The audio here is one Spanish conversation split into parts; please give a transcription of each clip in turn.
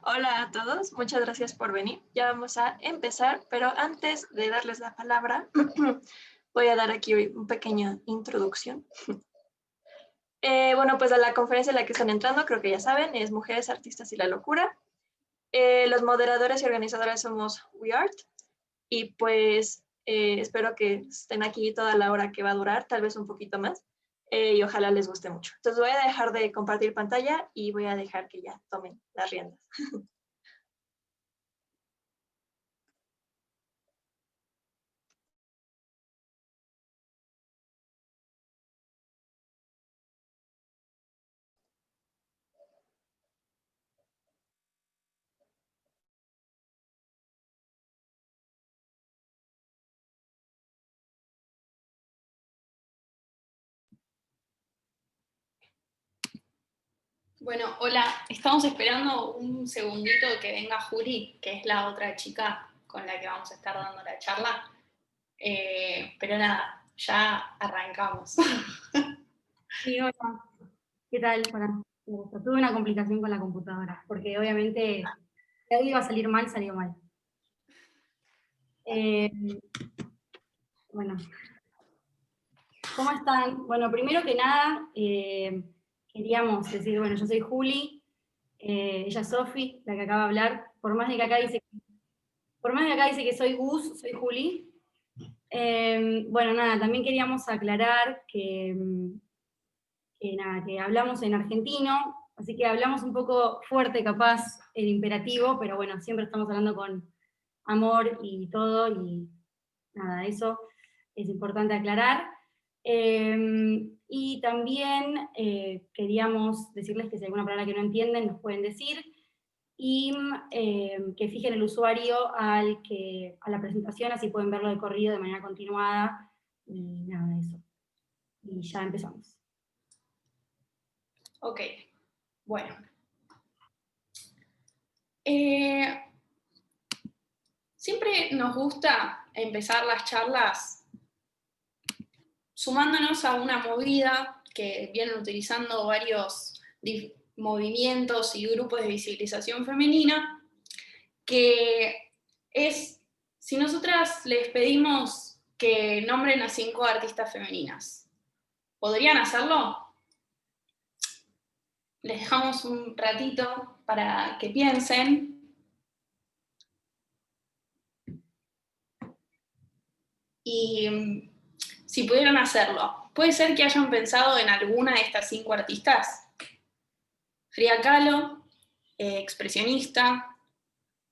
Hola a todos, muchas gracias por venir. Ya vamos a empezar, pero antes de darles la palabra, voy a dar aquí una pequeña introducción. Bueno, pues a la conferencia en la que están entrando, creo que ya saben, es Mujeres, Artistas y la Locura. Los moderadores y organizadores somos WeArt y pues espero que estén aquí toda la hora que va a durar, tal vez un poquito más, y ojalá les guste mucho. Entonces voy a dejar de compartir pantalla y voy a dejar que ya tomen las riendas. Bueno, hola, estamos esperando un segundito que venga Juli, que es la otra chica con la que vamos a estar dando la charla. Pero nada, ya arrancamos. Sí, hola. ¿Qué tal? Tuve una complicación con la computadora, porque obviamente si algo iba a salir mal, salió mal. Eh, bueno, ¿cómo están? Bueno, primero que nada, queríamos decir, bueno, yo soy Juli, ella es Sofi, la que acaba de hablar. Por más de que acá dice que soy Gus, soy Juli. Bueno, nada, también queríamos aclarar que hablamos en argentino, así que hablamos un poco fuerte, capaz, el imperativo, pero bueno, siempre estamos hablando con amor y todo, y nada, eso es importante aclarar. Y también queríamos decirles que si hay alguna palabra que no entienden, nos pueden decir, y que fijen el usuario a la presentación, así pueden verlo de corrido de manera continuada, y nada, eso. Y ya empezamos. Ok, bueno. Siempre nos gusta empezar las charlas sumándonos a una movida que vienen utilizando varios movimientos y grupos de visibilización femenina, que es, si nosotras les pedimos que nombren a 5 artistas femeninas, ¿podrían hacerlo? Les dejamos un ratito para que piensen. Y si pudieran hacerlo, ¿puede ser que hayan pensado en alguna de estas 5 artistas? Frida Kahlo, expresionista;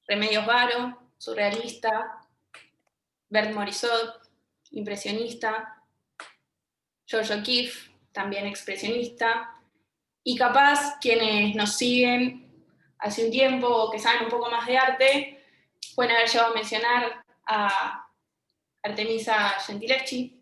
Remedios Varo, surrealista; Bert Morisot, impresionista; George O'Keeffe, también expresionista; y capaz quienes nos siguen hace un tiempo o que saben un poco más de arte pueden haber llegado a mencionar a Artemisa Gentileschi.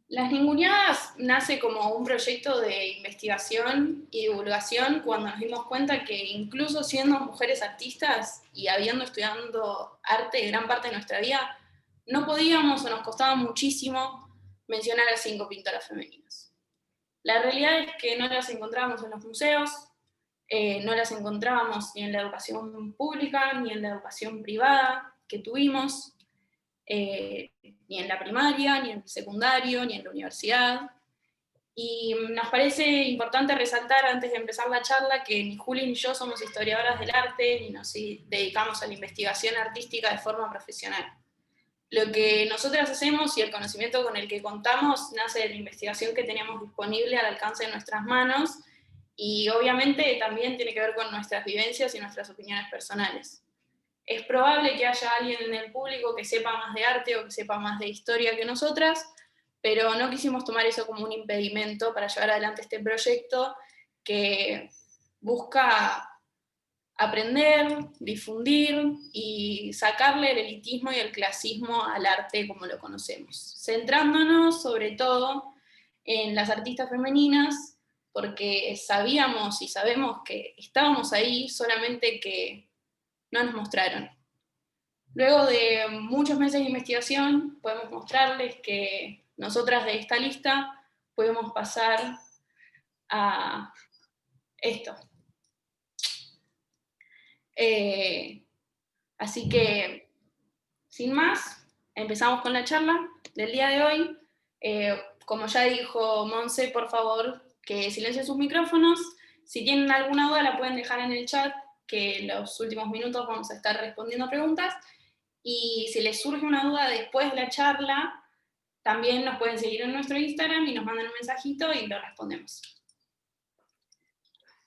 Las Ninguneadas nace como un proyecto de investigación y divulgación cuando nos dimos cuenta que incluso siendo mujeres artistas y habiendo estudiado arte gran parte de nuestra vida, no podíamos o nos costaba muchísimo mencionar a 5 pintoras femeninas. La realidad es que no las encontrábamos en los museos, no las encontrábamos ni en la educación pública ni en la educación privada que tuvimos, ni en la primaria, ni en el secundario, ni en la universidad. Y nos parece importante resaltar antes de empezar la charla que ni Juli ni yo somos historiadoras del arte, ni nos dedicamos a la investigación artística de forma profesional. Lo que nosotras hacemos y el conocimiento con el que contamos nace de la investigación que tenemos disponible al alcance de nuestras manos, y obviamente también tiene que ver con nuestras vivencias y nuestras opiniones personales. Es probable que haya alguien en el público que sepa más de arte o que sepa más de historia que nosotras, pero no quisimos tomar eso como un impedimento para llevar adelante este proyecto que busca aprender, difundir y sacarle el elitismo y el clasismo al arte como lo conocemos, centrándonos sobre todo en las artistas femeninas, porque sabíamos y sabemos que estábamos ahí, solamente que no nos mostraron. Luego de muchos meses de investigación, podemos mostrarles que nosotras de esta lista podemos pasar a esto. Así que, sin más, empezamos con la charla del día de hoy. Como ya dijo Monse, por favor, que silencien sus micrófonos. Si tienen alguna duda, la pueden dejar en el chat, que en los últimos minutos vamos a estar respondiendo preguntas. Y si les surge una duda después de la charla, también nos pueden seguir en nuestro Instagram y nos mandan un mensajito y lo respondemos.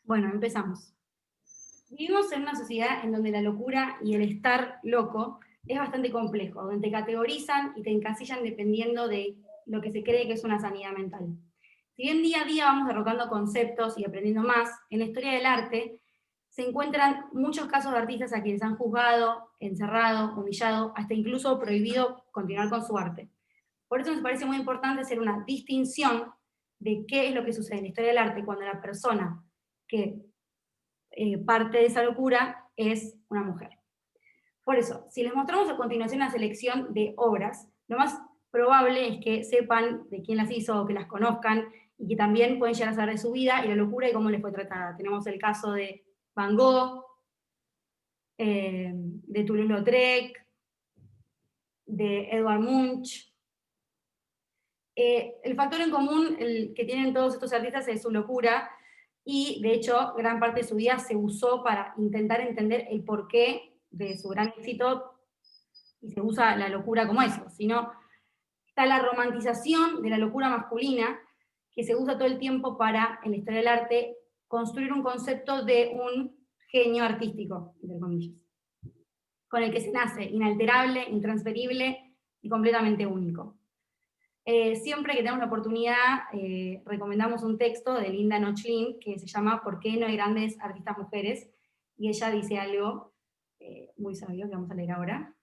Bueno, empezamos. Vivimos en una sociedad en donde la locura y el estar loco es bastante complejo, donde te categorizan y te encasillan dependiendo de lo que se cree que es una sanidad mental. Si bien día a día vamos derrotando conceptos y aprendiendo más, en la historia del arte se encuentran muchos casos de artistas a quienes han juzgado, encerrado, humillado, hasta incluso prohibido continuar con su arte. Por eso nos parece muy importante hacer una distinción de qué es lo que sucede en la historia del arte cuando la persona que parte de esa locura es una mujer. Por eso, si les mostramos a continuación una selección de obras, lo más probable es que sepan de quién las hizo o que las conozcan y que también pueden llegar a saber de su vida y la locura y cómo les fue tratada. Tenemos el caso de Van Gogh, de Toulouse-Lautrec, de Edvard Munch. El factor en común que tienen todos estos artistas es su locura, y de hecho gran parte de su vida se usó para intentar entender el porqué de su gran éxito, y se usa la locura como eso, sino está la romantización de la locura masculina, que se usa todo el tiempo para, en la historia del arte, construir un concepto de un genio artístico, entre comillas, con el que se nace inalterable, intransferible y completamente único. Siempre que tenemos la oportunidad, recomendamos un texto de Linda Nochlin que se llama ¿Por qué no hay grandes artistas mujeres? Y ella dice algo muy sabio que vamos a leer ahora.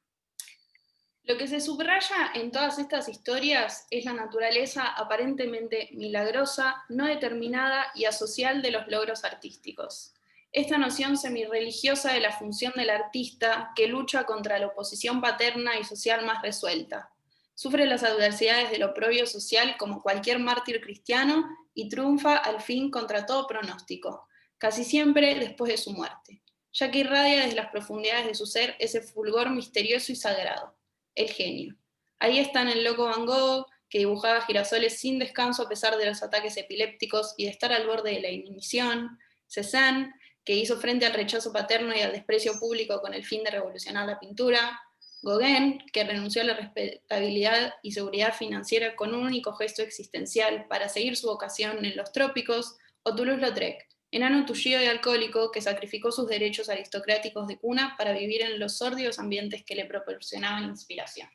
Lo que se subraya en todas estas historias es la naturaleza aparentemente milagrosa, no determinada y asocial de los logros artísticos. Esta noción semirreligiosa de la función del artista que lucha contra la oposición paterna y social más resuelta. Sufre las adversidades del oprobio social como cualquier mártir cristiano y triunfa al fin contra todo pronóstico, casi siempre después de su muerte, ya que irradia desde las profundidades de su ser ese fulgor misterioso y sagrado, el genio. Ahí están el loco Van Gogh, que dibujaba girasoles sin descanso a pesar de los ataques epilépticos y de estar al borde de la inhibición, Cézanne, que hizo frente al rechazo paterno y al desprecio público con el fin de revolucionar la pintura, Gauguin, que renunció a la respetabilidad y seguridad financiera con un único gesto existencial para seguir su vocación en los trópicos, o Toulouse-Lautrec, enano tullido y alcohólico que sacrificó sus derechos aristocráticos de cuna para vivir en los sórdidos ambientes que le proporcionaban inspiración.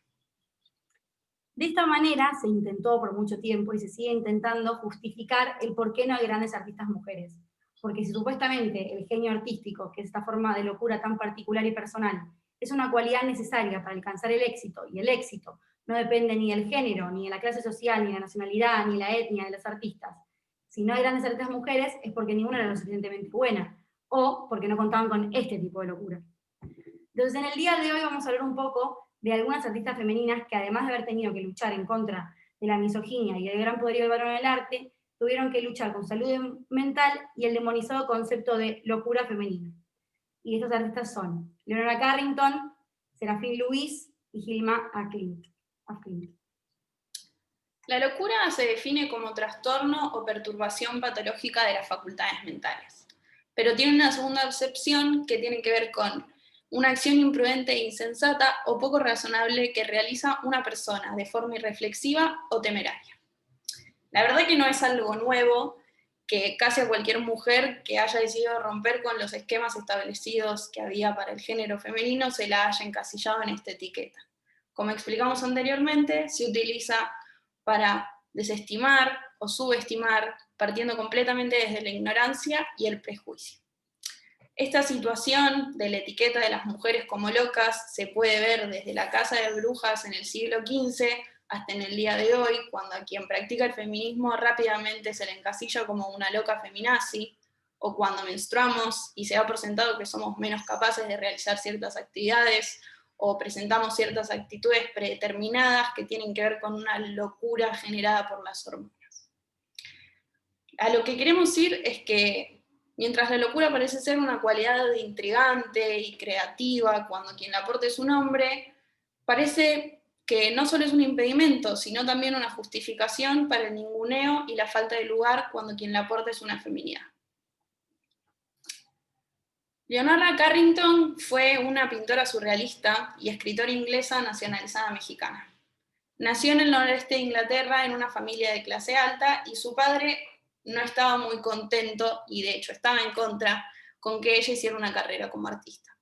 De esta manera se intentó por mucho tiempo y se sigue intentando justificar el por qué no hay grandes artistas mujeres. Porque si supuestamente el genio artístico, que es esta forma de locura tan particular y personal, es una cualidad necesaria para alcanzar el éxito, y el éxito no depende ni del género, ni de la clase social, ni de la nacionalidad, ni de la etnia de los artistas. Si no hay grandes artistas mujeres es porque ninguna era lo suficientemente buena, o porque no contaban con este tipo de locura. Entonces, en el día de hoy vamos a hablar un poco de algunas artistas femeninas que, además de haber tenido que luchar en contra de la misoginia y el gran poderío del varón en el arte, tuvieron que luchar con salud mental y el demonizado concepto de locura femenina. Y estos artistas son Leonora Carrington, Serafín Lewis y Hilma af Klint. La locura se define como trastorno o perturbación patológica de las facultades mentales, pero tiene una segunda acepción que tiene que ver con una acción imprudente e insensata o poco razonable que realiza una persona de forma irreflexiva o temeraria. La verdad que no es algo nuevo que casi a cualquier mujer que haya decidido romper con los esquemas establecidos que había para el género femenino se la haya encasillado en esta etiqueta. Como explicamos anteriormente, se utiliza para desestimar o subestimar, partiendo completamente desde la ignorancia y el prejuicio. Esta situación de la etiqueta de las mujeres como locas se puede ver desde la casa de brujas en el siglo XV hasta en el día de hoy, cuando a quien practica el feminismo rápidamente se le encasilla como una loca feminazi, o cuando menstruamos y se da por sentado que somos menos capaces de realizar ciertas actividades, o presentamos ciertas actitudes predeterminadas que tienen que ver con una locura generada por las hormonas. A lo que queremos ir es que, mientras la locura parece ser una cualidad intrigante y creativa cuando quien la aporta es un hombre, parece que no solo es un impedimento, sino también una justificación para el ninguneo y la falta de lugar cuando quien la aporta es una feminidad. Leonora Carrington fue una pintora surrealista y escritora inglesa nacionalizada mexicana. Nació en el noreste de Inglaterra en una familia de clase alta y su padre no estaba muy contento, y de hecho estaba en contra, con que ella hiciera una carrera como artista.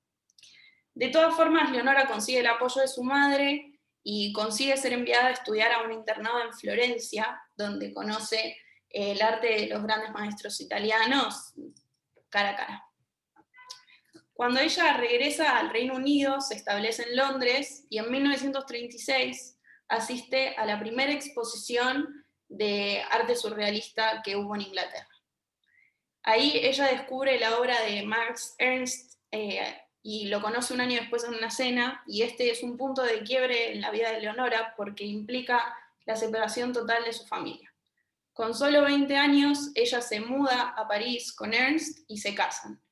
De todas formas, Leonora consigue el apoyo de su madre y consigue ser enviada a estudiar a un internado en Florencia, donde conoce el arte de los grandes maestros italianos cara a cara. Cuando ella regresa al Reino Unido, se establece en Londres y en 1936 asiste a la primera exposición de arte surrealista que hubo en Inglaterra. Ahí ella descubre la obra de Max Ernst y lo conoce un año después en una cena, y este es un punto de quiebre en la vida de Leonora porque implica la separación total de su familia. Con solo 20 años, ella se muda a París con Ernst y se casan.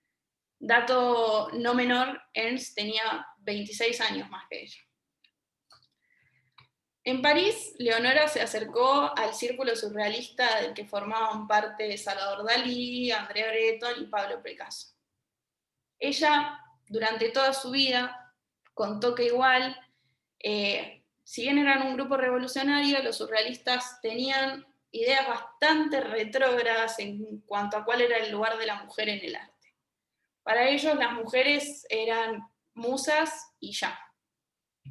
Dato no menor, Ernst tenía 26 años más que ella. En París, Leonora se acercó al círculo surrealista del que formaban parte Salvador Dalí, André Breton y Pablo Picasso. Ella, durante toda su vida, contó que igual, si bien eran un grupo revolucionario, los surrealistas tenían ideas bastante retrógradas en cuanto a cuál era el lugar de la mujer en el arte. Para ellos las mujeres eran musas y ya.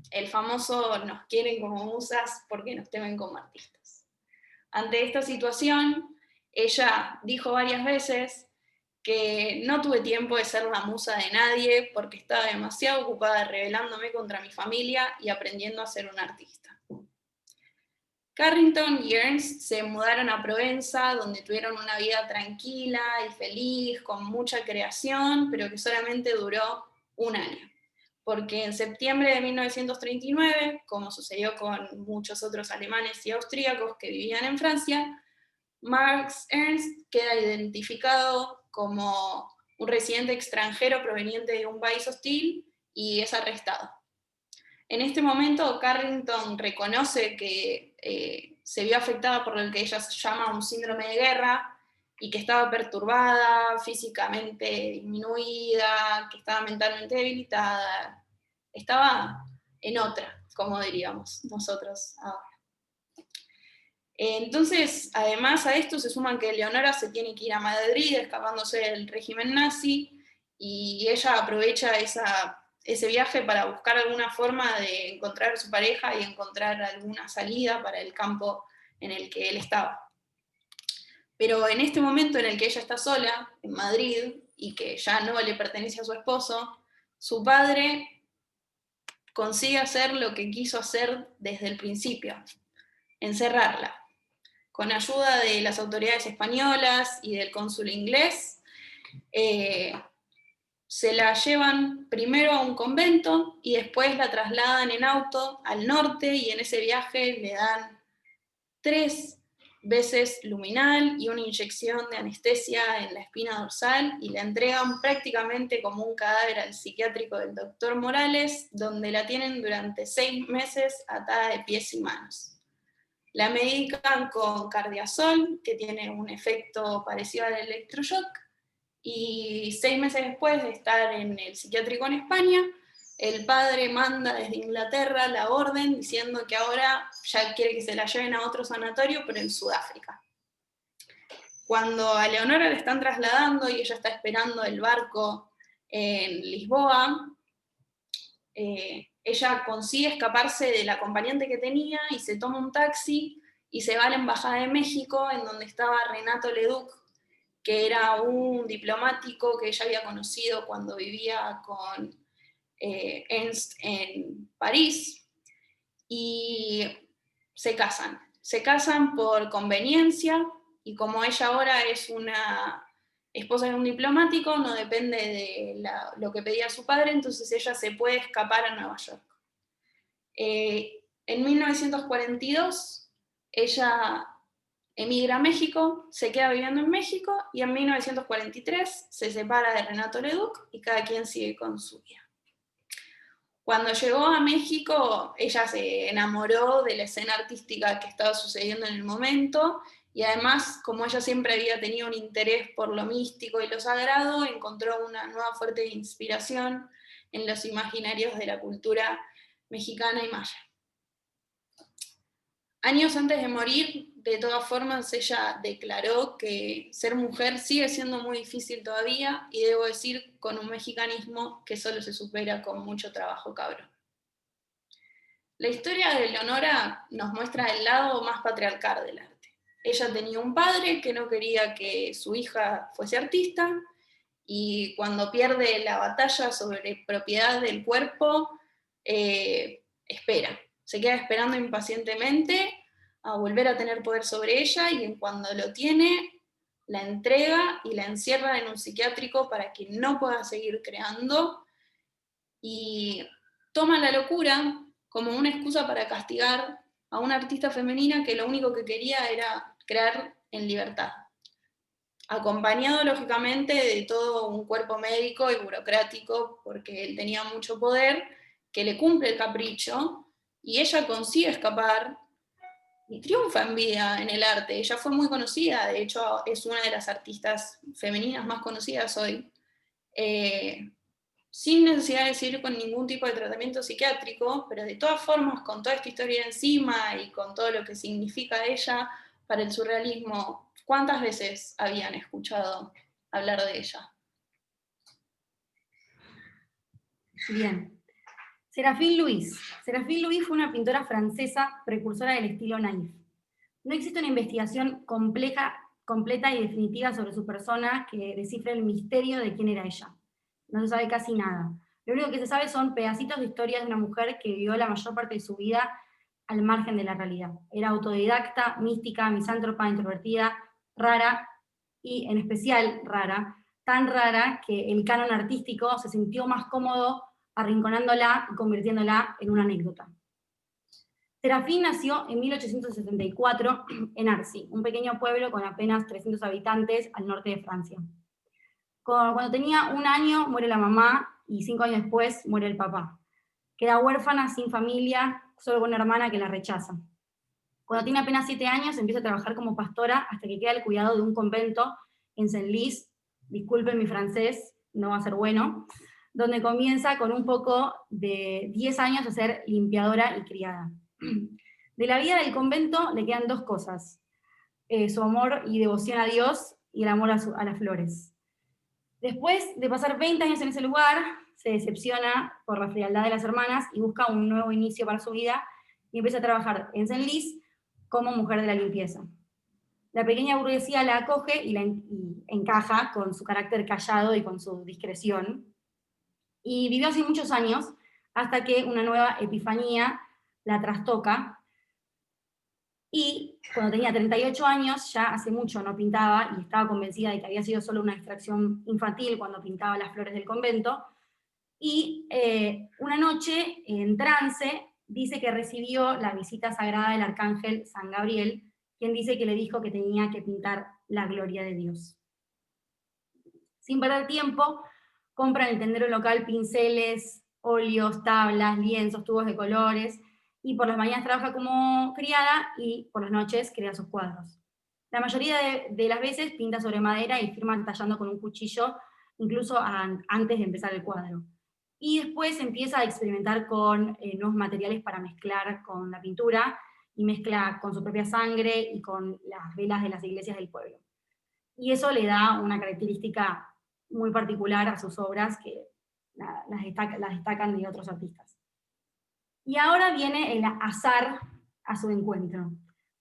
El famoso "nos quieren como musas porque nos temen como artistas". Ante esta situación, ella dijo varias veces que no tuve tiempo de ser la musa de nadie porque estaba demasiado ocupada rebelándome contra mi familia y aprendiendo a ser una artista. Carrington y Ernst se mudaron a Provenza, donde tuvieron una vida tranquila y feliz, con mucha creación, pero que solamente duró un año. Porque en septiembre de 1939, como sucedió con muchos otros alemanes y austríacos que vivían en Francia, Max Ernst queda identificado como un residente extranjero proveniente de un país hostil y es arrestado. En este momento, Carrington reconoce que se vio afectada por lo que ella llama un síndrome de guerra y que estaba perturbada, físicamente disminuida, que estaba mentalmente debilitada, estaba en otra, como diríamos nosotros ahora. Entonces, además a esto se suman que Leonora se tiene que ir a Madrid escapándose del régimen nazi, y ella aprovecha ese viaje para buscar alguna forma de encontrar a su pareja y encontrar alguna salida para el campo en el que él estaba. Pero en este momento en el que ella está sola, en Madrid, y que ya no le pertenece a su esposo, su padre consigue hacer lo que quiso hacer desde el principio: encerrarla. Con ayuda de las autoridades españolas y del cónsul inglés, se la llevan primero a un convento y después la trasladan en auto al norte, y en ese viaje le dan 3 veces luminal y una inyección de anestesia en la espina dorsal, y la entregan prácticamente como un cadáver al psiquiátrico del doctor Morales, donde la tienen durante 6 meses atada de pies y manos. La medican con cardiazol, que tiene un efecto parecido al electroshock, y 6 meses después de estar en el psiquiátrico en España, el padre manda desde Inglaterra la orden diciendo que ahora ya quiere que se la lleven a otro sanatorio, pero en Sudáfrica. Cuando a Leonora la están trasladando y ella está esperando el barco en Lisboa, ella consigue escaparse del acompañante que tenía y se toma un taxi y se va a la Embajada de México, en donde estaba Renato Leduc, que era un diplomático que ella había conocido cuando vivía con Ernst en París, y se casan. Se casan por conveniencia, y como ella ahora es una esposa de un diplomático, no depende de lo que pedía su padre, entonces ella se puede escapar a Nueva York. En 1942, ella emigra a México, se queda viviendo en México y en 1943 se separa de Renato Leduc y cada quien sigue con su vida. Cuando llegó a México, ella se enamoró de la escena artística que estaba sucediendo en el momento, y además, como ella siempre había tenido un interés por lo místico y lo sagrado, encontró una nueva fuerte inspiración en los imaginarios de la cultura mexicana y maya. Años antes de morir, de todas formas, ella declaró que ser mujer sigue siendo muy difícil todavía, y debo decir, con un mexicanismo que solo se supera con mucho trabajo cabrón. La historia de Leonora nos muestra el lado más patriarcal del arte. Ella tenía un padre que no quería que su hija fuese artista, y cuando pierde la batalla sobre propiedad del cuerpo, espera. Se queda esperando impacientemente a volver a tener poder sobre ella, y cuando lo tiene, la entrega y la encierra en un psiquiátrico para que no pueda seguir creando, y toma la locura como una excusa para castigar a una artista femenina que lo único que quería era crear en libertad, acompañado lógicamente de todo un cuerpo médico y burocrático, porque él tenía mucho poder, que le cumple el capricho, y ella consigue escapar y triunfa en vida en el arte. Ella fue muy conocida, de hecho es una de las artistas femeninas más conocidas hoy, sin necesidad de seguir con ningún tipo de tratamiento psiquiátrico, pero de todas formas, con toda esta historia encima y con todo lo que significa ella para el surrealismo, ¿cuántas veces habían escuchado hablar de ella? Bien. Serafine Louis. Serafine Louis fue una pintora francesa precursora del estilo naif. No existe una investigación completa y definitiva sobre su persona que descifre el misterio de quién era ella. No se sabe casi nada. Lo único que se sabe son pedacitos de historias de una mujer que vivió la mayor parte de su vida al margen de la realidad. Era autodidacta, mística, misántropa, introvertida, rara, y en especial rara, tan rara que el canon artístico se sintió más cómodo arrinconándola y convirtiéndola en una anécdota. Serafine nació en 1874 en Arcy, un pequeño pueblo con apenas 300 habitantes al norte de Francia. Cuando tenía 1 año muere la mamá y 5 años después muere el papá. Queda huérfana, sin familia, solo con una hermana que la rechaza. Cuando tiene apenas 7 años empieza a trabajar como pastora hasta que queda al cuidado de un convento en Senlis, disculpen mi francés, no va a ser bueno, donde comienza con un poco de 10 años a ser limpiadora y criada. De la vida del convento le quedan 2 cosas, su amor y devoción a Dios y el amor a las flores. Después de pasar 20 años en ese lugar, se decepciona por la frialdad de las hermanas y busca un nuevo inicio para su vida y empieza a trabajar en Senlis como mujer de la limpieza. La pequeña burguesía la acoge y encaja con su carácter callado y con su discreción. Y vivió así muchos años, hasta que una nueva epifanía la trastoca, y cuando tenía 38 años, ya hace mucho no pintaba, y estaba convencida de que había sido solo una distracción infantil cuando pintaba las flores del convento, y una noche, en trance, dice que recibió la visita sagrada del arcángel San Gabriel, quien dice que le dijo que tenía que pintar la gloria de Dios. Sin perder tiempo, compra en el tendero local pinceles, óleos, tablas, lienzos, tubos de colores, y por las mañanas trabaja como criada y por las noches crea sus cuadros. La mayoría de las veces pinta sobre madera y firma tallando con un cuchillo, incluso antes de empezar el cuadro. Y después empieza a experimentar con nuevos materiales para mezclar con la pintura, y mezcla con su propia sangre y con las velas de las iglesias del pueblo. Y eso le da una característica muy particular a sus obras que las destacan de otros artistas. Y ahora viene el azar a su encuentro.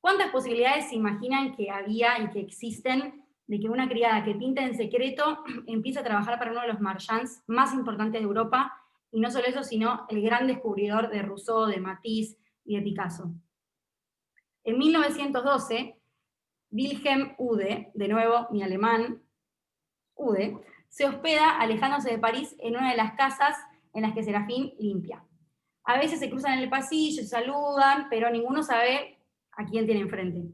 ¿Cuántas posibilidades se imaginan que había y que existen de que una criada que pinta en secreto empiece a trabajar para uno de los marchands más importantes de Europa, y no solo eso, sino el gran descubridor de Rousseau, de Matisse y de Picasso? En 1912, Wilhelm Ude, de nuevo mi alemán, Ude, se hospeda alejándose de París en una de las casas en las que Serafine limpia. A veces se cruzan en el pasillo, se saludan, pero ninguno sabe a quién tiene enfrente.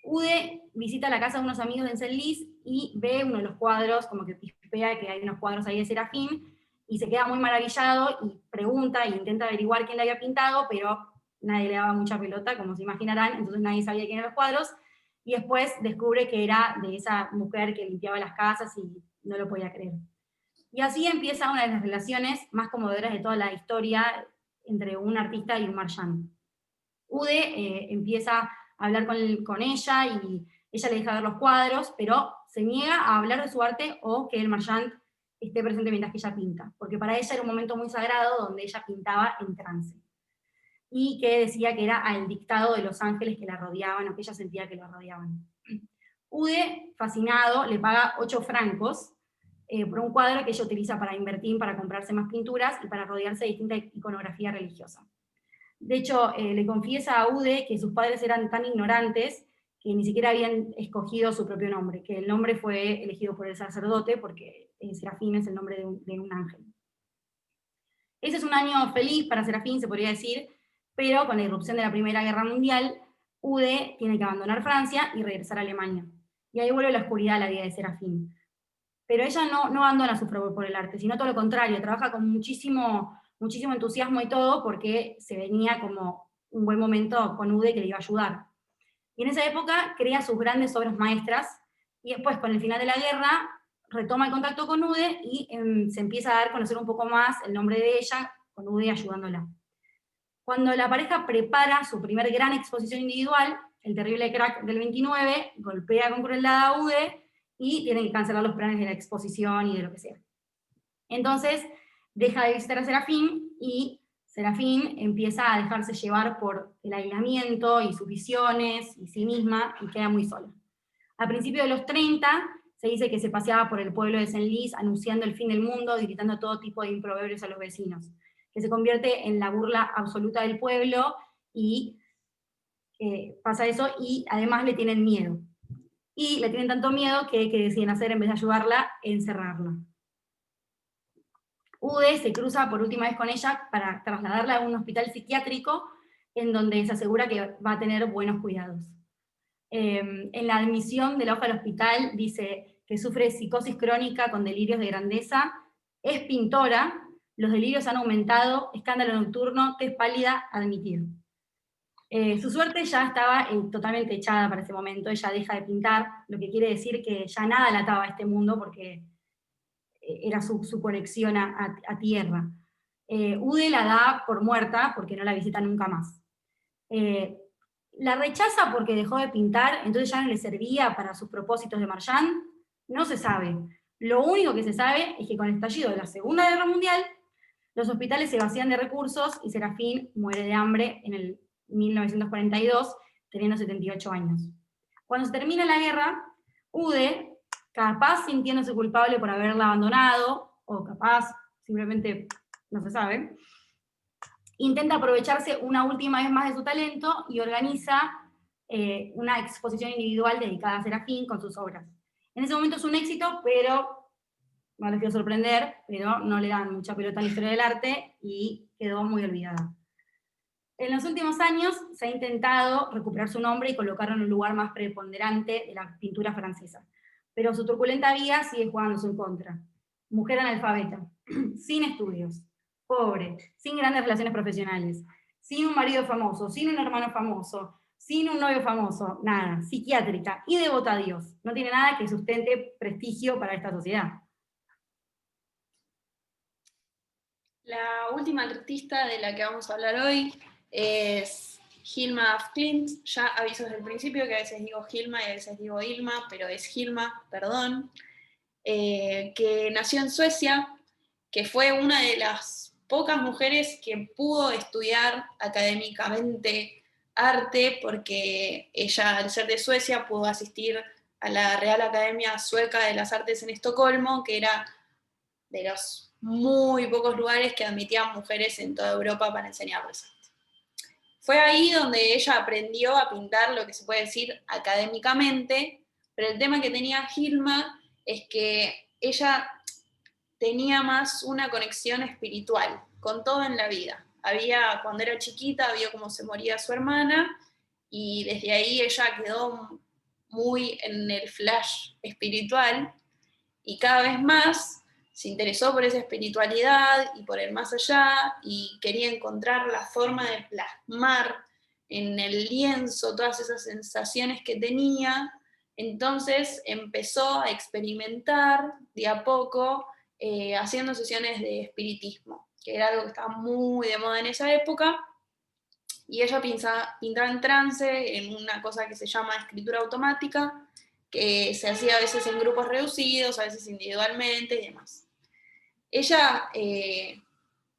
Ude visita la casa de unos amigos en Senlis y ve uno de los cuadros, como que pispea que hay unos cuadros ahí de Serafín, y se queda muy maravillado y pregunta e intenta averiguar quién le había pintado, pero nadie le daba mucha pelota, como se imaginarán, entonces nadie sabía quién eran los cuadros, y después descubre que era de esa mujer que limpiaba las casas y no lo podía creer. Y así empieza una de las relaciones más conmovedoras de toda la historia entre un artista y un marchand. Ude empieza a hablar con ella y ella le deja ver los cuadros, pero se niega a hablar de su arte o que el marchand esté presente mientras que ella pinta, porque para ella era un momento muy sagrado donde ella pintaba en trance. Y que decía que era al dictado de los ángeles que la rodeaban o que ella sentía que la rodeaban. Ude, fascinado, le paga 8 francos por un cuadro que ella utiliza para invertir, para comprarse más pinturas y para rodearse de distinta iconografía religiosa. De hecho, le confiesa a Ude que sus padres eran tan ignorantes que ni siquiera habían escogido su propio nombre, que el nombre fue elegido por el sacerdote porque Serafín es el nombre de un ángel. Ese es un año feliz para Serafín, se podría decir, pero con la irrupción de la Primera Guerra Mundial, Ude tiene que abandonar Francia y regresar a Alemania. Y ahí vuelve la oscuridad a la vida de Serafín. Pero ella no abandona su fervor por el arte, sino todo lo contrario, trabaja con muchísimo entusiasmo y todo, porque se venía como un buen momento con Ude que le iba a ayudar. Y en esa época crea sus grandes obras maestras, y después, con el final de la guerra, retoma el contacto con Ude y se empieza a dar a conocer un poco más el nombre de ella, con Ude ayudándola. Cuando la pareja prepara su primer gran exposición individual, el terrible crack del 29, golpea con crueldad a Ude y tienen que cancelar los planes de la exposición y de lo que sea. Entonces, deja de visitar a Serafín y Serafín empieza a dejarse llevar por el aislamiento y sus visiones y sí misma y queda muy sola. A principios de los 30 se dice que se paseaba por el pueblo de Senlis anunciando el fin del mundo, gritando todo tipo de improverbios a los vecinos, que se convierte en la burla absoluta del pueblo y pasa eso y además le tienen miedo. Y le tienen tanto miedo que deciden hacer, en vez de ayudarla, encerrarla. Ude se cruza por última vez con ella para trasladarla a un hospital psiquiátrico en donde se asegura que va a tener buenos cuidados. En la admisión de la hoja del hospital dice que sufre psicosis crónica con delirios de grandeza, es pintora, los delirios han aumentado, escándalo nocturno, tez pálida, admitido. Su suerte ya estaba totalmente echada para ese momento, ella deja de pintar, lo que quiere decir que ya nada la ataba a este mundo porque era su conexión a tierra. Ude la da por muerta porque no la visita nunca más. La rechaza porque dejó de pintar, entonces ya no le servía para sus propósitos de marchand, no se sabe. Lo único que se sabe es que con el estallido de la Segunda Guerra Mundial, los hospitales se vacían de recursos y Serafín muere de hambre en el 1942, teniendo 78 años. Cuando se termina la guerra, Ude, capaz sintiéndose culpable por haberla abandonado, o capaz simplemente no se sabe, intenta aprovecharse una última vez más de su talento y organiza una exposición individual dedicada a Serafín con sus obras. En ese momento es un éxito, pero no les quiero sorprender, pero no le dan mucha pelota a la historia del arte y quedó muy olvidada. En los últimos años se ha intentado recuperar su nombre y colocarlo en un lugar más preponderante de la pintura francesa, pero su turbulenta vida sigue jugándose en contra. Mujer analfabeta, sin estudios, pobre, sin grandes relaciones profesionales, sin un marido famoso, sin un hermano famoso, sin un novio famoso, nada, psiquiátrica y devota a Dios. No tiene nada que sustente prestigio para esta sociedad. La última artista de la que vamos a hablar hoy es Hilma af Klint. Ya aviso desde el principio que a veces digo Hilma y a veces digo Ilma, pero es Hilma, perdón, que nació en Suecia, que fue una de las pocas mujeres que pudo estudiar académicamente arte, porque ella, al ser de Suecia, pudo asistir a la Real Academia Sueca de las Artes en Estocolmo, que era de los muy pocos lugares que admitían mujeres en toda Europa para enseñarles arte. Fue ahí donde ella aprendió a pintar lo que se puede decir académicamente, pero el tema que tenía Hilma es que ella tenía más una conexión espiritual con todo en la vida. Cuando era chiquita, vio cómo se moría su hermana, y desde ahí ella quedó muy en el flash espiritual, y cada vez más se interesó por esa espiritualidad y por el más allá, y quería encontrar la forma de plasmar en el lienzo todas esas sensaciones que tenía. Entonces empezó a experimentar de a poco, haciendo sesiones de espiritismo, que era algo que estaba muy de moda en esa época, y ella pintaba en trance, en una cosa que se llama escritura automática, que se hacía a veces en grupos reducidos, a veces individualmente y demás. Ella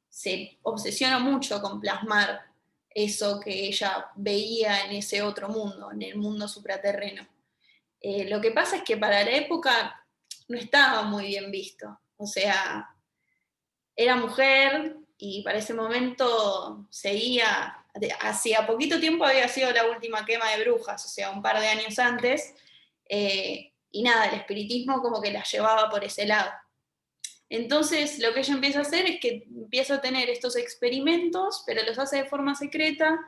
se obsesiona mucho con plasmar eso que ella veía en ese otro mundo, en el mundo supraterreno. Lo que pasa es que para la época no estaba muy bien visto, o sea, era mujer y para ese momento seguía, hacía poquito tiempo había sido la última quema de brujas, o sea, un par de años antes, y nada, el espiritismo como que la llevaba por ese lado. Entonces lo que ella empieza a hacer es que empieza a tener estos experimentos, pero los hace de forma secreta,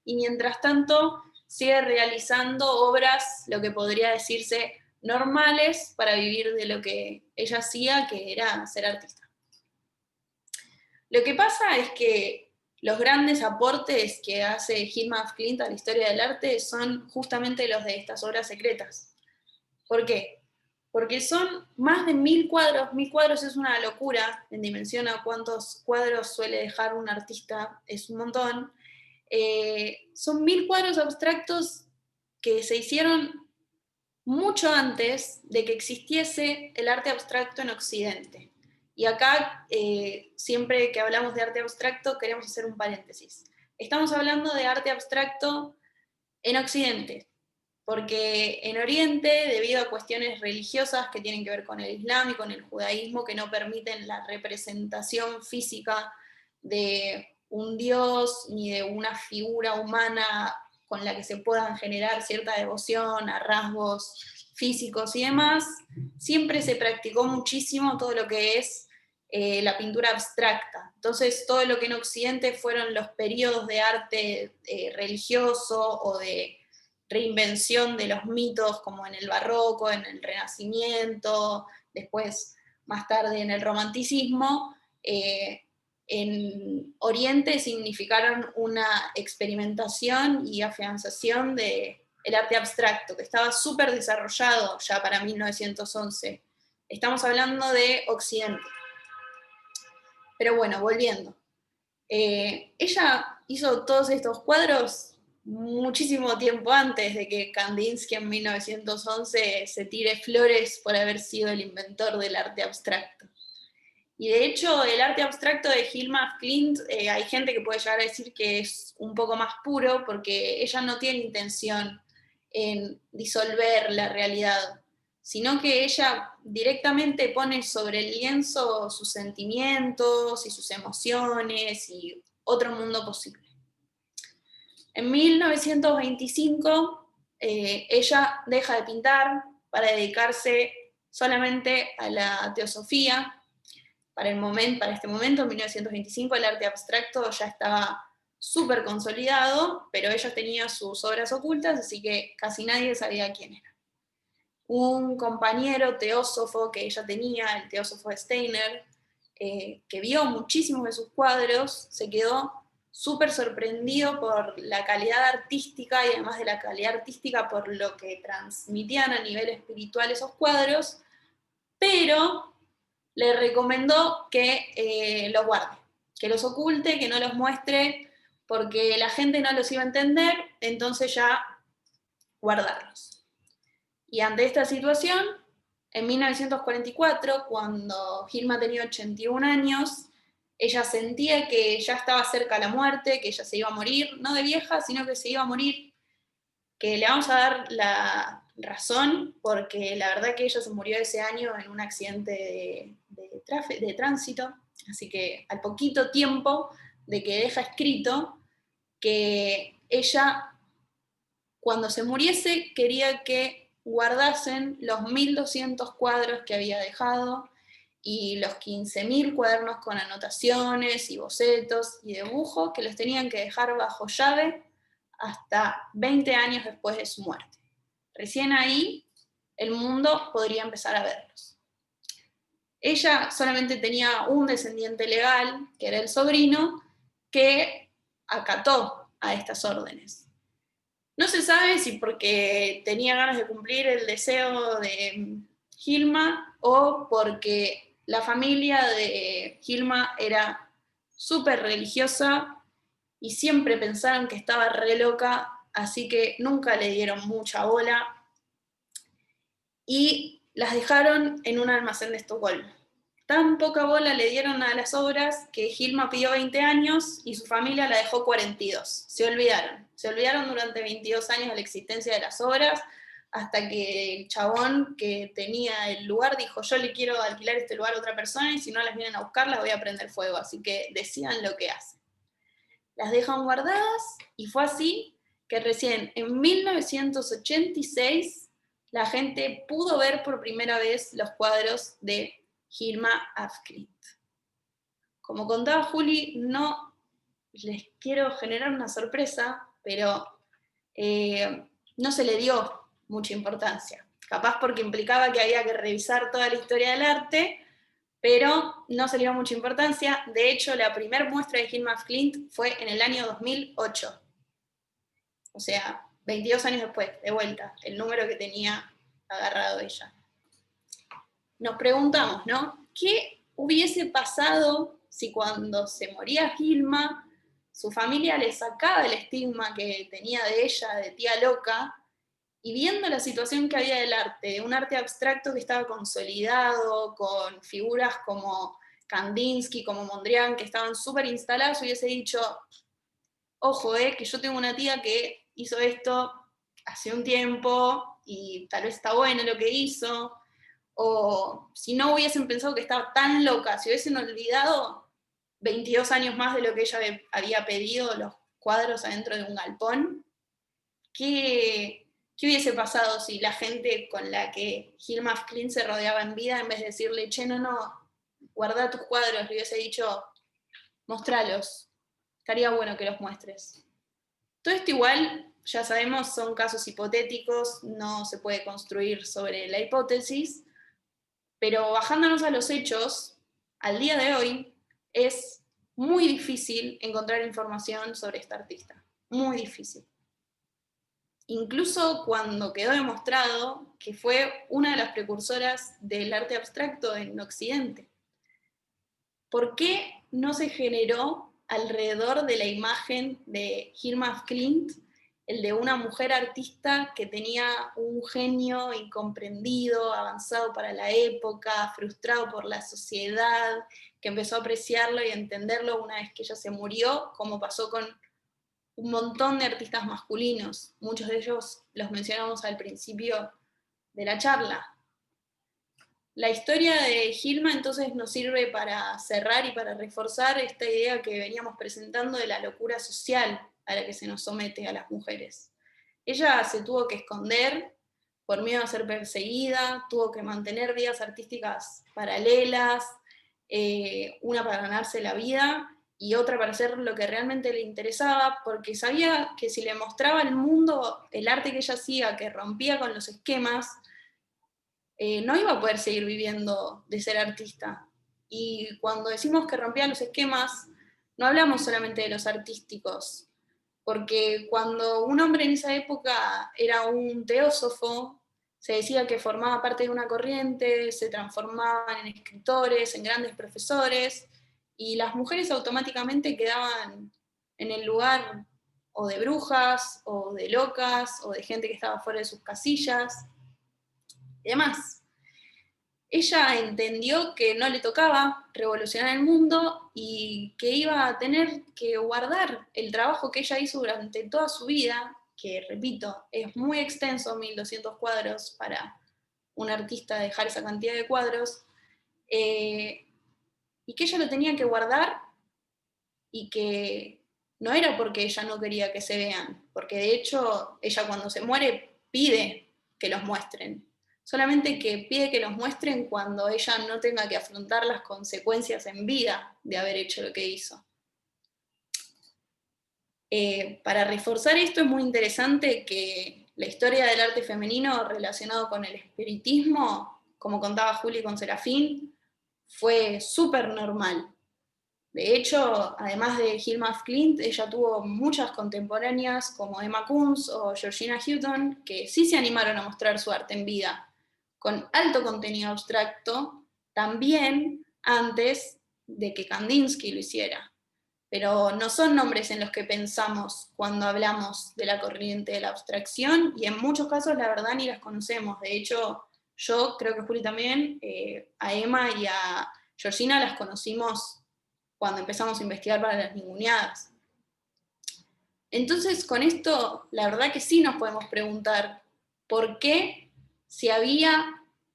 y mientras tanto sigue realizando obras, lo que podría decirse normales, para vivir de lo que ella hacía, que era ser artista. Lo que pasa es que los grandes aportes que hace Hilma af Klint a la historia del arte son justamente los de estas obras secretas. ¿Por qué? Porque son más de 1000 cuadros. 1000 cuadros es una locura en dimensión a cuántos cuadros suele dejar un artista, es un montón. Son 1000 cuadros abstractos que se hicieron mucho antes de que existiese el arte abstracto en Occidente. Y acá, siempre que hablamos de arte abstracto, queremos hacer un paréntesis. Estamos hablando de arte abstracto en Occidente, porque en Oriente, debido a cuestiones religiosas que tienen que ver con el Islam y con el judaísmo, que no permiten la representación física de un dios ni de una figura humana con la que se puedan generar cierta devoción a rasgos físicos y demás, siempre se practicó muchísimo todo lo que es la pintura abstracta. Entonces, todo lo que en Occidente fueron los periodos de arte religioso o de reinvención de los mitos, como en el barroco, en el Renacimiento, después más tarde en el romanticismo, en Oriente significaron una experimentación y afianzación del arte abstracto, que estaba súper desarrollado ya para 1911. Estamos hablando de Occidente. Pero bueno, volviendo. Ella hizo todos estos cuadros muchísimo tiempo antes de que Kandinsky en 1911 se tire flores por haber sido el inventor del arte abstracto. Y de hecho, el arte abstracto de Hilma af Klint, hay gente que puede llegar a decir que es un poco más puro, porque ella no tiene intención en disolver la realidad, sino que ella directamente pone sobre el lienzo sus sentimientos y sus emociones y otro mundo posible. En 1925, ella deja de pintar para dedicarse solamente a la teosofía. Para este momento, en 1925, el arte abstracto ya estaba súper consolidado, pero ella tenía sus obras ocultas, así que casi nadie sabía quién era. Un compañero teósofo que ella tenía, el teósofo Steiner, que vio muchísimos de sus cuadros, se quedó súper sorprendido por la calidad artística, y además de la calidad artística por lo que transmitían a nivel espiritual esos cuadros, pero le recomendó que los guarde, que los oculte, que no los muestre, porque la gente no los iba a entender, entonces ya guardarlos. Y ante esta situación, en 1944, cuando Hilma tenía 81 años, ella sentía que ya estaba cerca la muerte, que ella se iba a morir, no de vieja, sino que se iba a morir, que le vamos a dar la razón, porque la verdad que ella se murió ese año en un accidente de tránsito, así que al poquito tiempo de que deja escrito que ella, cuando se muriese, quería que guardasen los 1200 cuadros que había dejado y los 15.000 cuadernos con anotaciones y bocetos y dibujos que los tenían que dejar bajo llave hasta 20 años después de su muerte. Recién ahí el mundo podría empezar a verlos. Ella solamente tenía un descendiente legal, que era el sobrino, que acató a estas órdenes. No se sabe si porque tenía ganas de cumplir el deseo de Hilma o porque la familia de Hilma era súper religiosa y siempre pensaron que estaba re loca, así que nunca le dieron mucha bola y las dejaron en un almacén de Estocolmo. Tan poca bola le dieron a las obras que Hilma pidió 20 años y su familia la dejó 42. Se olvidaron durante 22 años de la existencia de las obras, hasta que el chabón que tenía el lugar dijo, yo le quiero alquilar este lugar a otra persona y si no las vienen a buscar las voy a prender fuego, así que decidan lo que hacen. Las dejan guardadas y fue así que recién en 1986 la gente pudo ver por primera vez los cuadros de Hilma af Klint. Como contaba Juli, no les quiero generar una sorpresa, pero no se le dio mucha importancia. Capaz porque implicaba que había que revisar toda la historia del arte, pero no se le dio mucha importancia. De hecho, la primera muestra de Hilma af Klint fue en el año 2008. O sea, 22 años después, de vuelta, el número que tenía agarrado ella. Nos preguntamos, ¿no? ¿Qué hubiese pasado si cuando se moría Hilma, su familia le sacaba el estigma que tenía de ella, de tía loca, y viendo la situación que había del arte, un arte abstracto que estaba consolidado, con figuras como Kandinsky, como Mondrian, que estaban súper instaladas, hubiese dicho, ojo, que yo tengo una tía que hizo esto hace un tiempo, y tal vez está bueno lo que hizo, o si no hubiesen pensado que estaba tan loca, si hubiesen olvidado 22 años más de lo que ella había pedido, los cuadros adentro de un galpón, ¿qué hubiese pasado si la gente con la que Hilma af Klint se rodeaba en vida, en vez de decirle, che, no, guarda tus cuadros, le hubiese dicho, mostralos, estaría bueno que los muestres? Todo esto igual, ya sabemos, son casos hipotéticos, no se puede construir sobre la hipótesis, pero bajándonos a los hechos, al día de hoy es muy difícil encontrar información sobre esta artista, muy difícil. Incluso cuando quedó demostrado que fue una de las precursoras del arte abstracto en Occidente. ¿Por qué no se generó alrededor de la imagen de Hilma af Klint el de una mujer artista que tenía un genio incomprendido, avanzado para la época, frustrado por la sociedad, que empezó a apreciarlo y a entenderlo una vez que ella se murió, como pasó con un montón de artistas masculinos? Muchos de ellos los mencionamos al principio de la charla. La historia de Hilma entonces nos sirve para cerrar y para reforzar esta idea que veníamos presentando de la locura social a la que se nos somete a las mujeres. Ella se tuvo que esconder por miedo a ser perseguida, tuvo que mantener vidas artísticas paralelas, una para ganarse la vida y otra para hacer lo que realmente le interesaba, porque sabía que si le mostraba al mundo el arte que ella hacía, que rompía con los esquemas, no iba a poder seguir viviendo de ser artista. Y cuando decimos que rompía los esquemas, no hablamos solamente de los artísticos, porque cuando un hombre en esa época era un teósofo, se decía que formaba parte de una corriente, se transformaban en escritores, en grandes profesores, y las mujeres automáticamente quedaban en el lugar o de brujas, o de locas, o de gente que estaba fuera de sus casillas, y demás. Ella entendió que no le tocaba revolucionar el mundo y que iba a tener que guardar el trabajo que ella hizo durante toda su vida, que repito, es muy extenso, 1200 cuadros para un artista dejar esa cantidad de cuadros, y que ella lo tenía que guardar y que no era porque ella no quería que se vean, porque de hecho ella cuando se muere pide que los muestren. Solamente que pide que los muestren cuando ella no tenga que afrontar las consecuencias en vida de haber hecho lo que hizo. Para reforzar esto es muy interesante que la historia del arte femenino relacionado con el espiritismo, como contaba Juli con Serafín, fue súper normal. De hecho, además de Hilma af Klint, ella tuvo muchas contemporáneas como Emma Kunz o Georgina Houghton, que sí se animaron a mostrar su arte en vida, con alto contenido abstracto, también antes de que Kandinsky lo hiciera. Pero no son nombres en los que pensamos cuando hablamos de la corriente de la abstracción, y en muchos casos la verdad ni las conocemos. De hecho, yo creo que Juli también, a Emma y a Georgina las conocimos cuando empezamos a investigar para las ninguneadas. Entonces, con esto, la verdad que sí nos podemos preguntar por qué, si había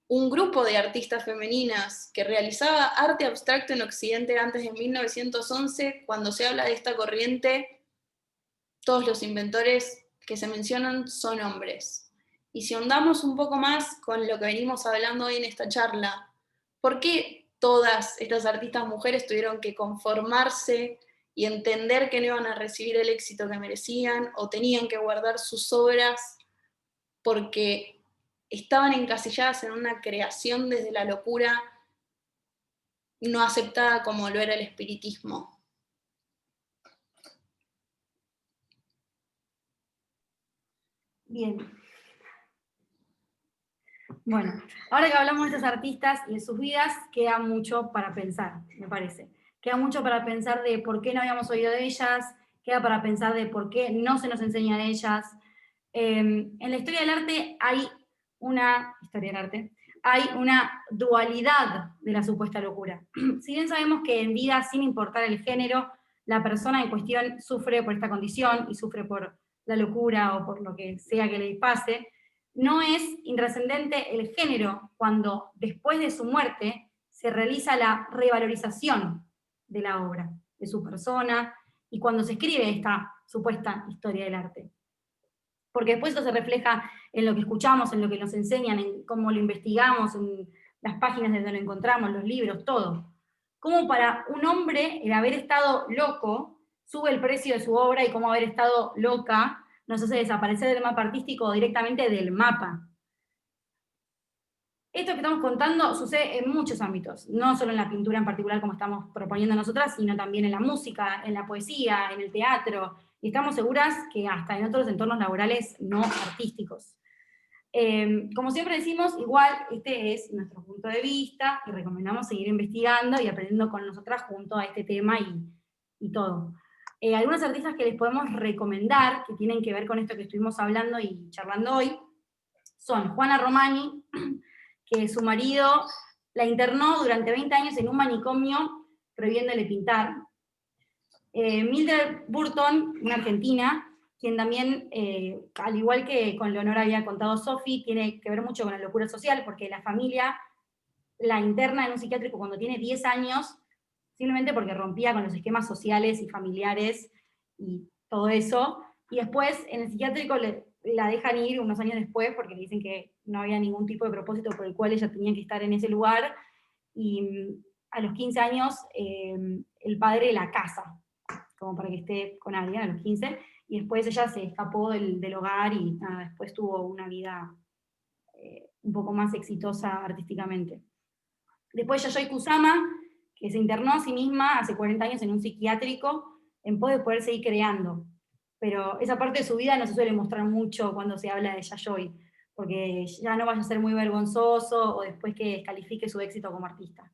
un grupo de artistas femeninas que realizaba arte abstracto en Occidente antes de 1911, cuando se habla de esta corriente, todos los inventores que se mencionan son hombres. Y si ahondamos un poco más con lo que venimos hablando hoy en esta charla, ¿por qué todas estas artistas mujeres tuvieron que conformarse y entender que no iban a recibir el éxito que merecían, o tenían que guardar sus obras porque estaban encasilladas en una creación desde la locura no aceptada como lo era el espiritismo? Bien. Bueno, ahora que hablamos de estos artistas y de sus vidas, queda mucho para pensar, me parece. Queda mucho para pensar de por qué no habíamos oído de ellas, queda para pensar de por qué no se nos enseña de ellas. En la historia del arte hay una dualidad de la supuesta locura. Si bien sabemos que en vida, sin importar el género, la persona en cuestión sufre por esta condición y sufre por la locura o por lo que sea que le pase, no es intrascendente el género cuando después de su muerte se realiza la revalorización de la obra, de su persona, y cuando se escribe esta supuesta historia del arte. Porque después eso se refleja en lo que escuchamos, en lo que nos enseñan, en cómo lo investigamos, en las páginas donde lo encontramos, los libros, todo. Como para un hombre el haber estado loco sube el precio de su obra, y como haber estado loca nos hace desaparecer del mapa artístico o directamente del mapa. Esto que estamos contando sucede en muchos ámbitos, no solo en la pintura en particular como estamos proponiendo nosotras, sino también en la música, en la poesía, en el teatro, y estamos seguras que hasta en otros entornos laborales no artísticos. Como siempre decimos, igual este es nuestro punto de vista, y recomendamos seguir investigando y aprendiendo con nosotras junto a este tema y todo. Algunos artistas que les podemos recomendar, que tienen que ver con esto que estuvimos hablando y charlando hoy, son Juana Romani, que su marido la internó durante 20 años en un manicomio prohibiéndole pintar. Mildred Burton, una argentina, quien también, al igual que con Leonora había contado Sophie, tiene que ver mucho con la locura social, porque la familia la interna en un psiquiátrico cuando tiene 10 años, simplemente porque rompía con los esquemas sociales y familiares y todo eso, y después en el psiquiátrico la dejan ir unos años después porque le dicen que no había ningún tipo de propósito por el cual ella tenía que estar en ese lugar, y a los 15 años el padre la casa, como para que esté con alguien a los 15, y después ella se escapó del hogar y nada, después tuvo una vida un poco más exitosa artísticamente. Después Yayoi Kusama, que se internó a sí misma hace 40 años en un psiquiátrico en pos de poder seguir creando. Pero esa parte de su vida no se suele mostrar mucho cuando se habla de Yayoi, porque ya no vaya a ser muy vergonzoso o después que descalifique su éxito como artista.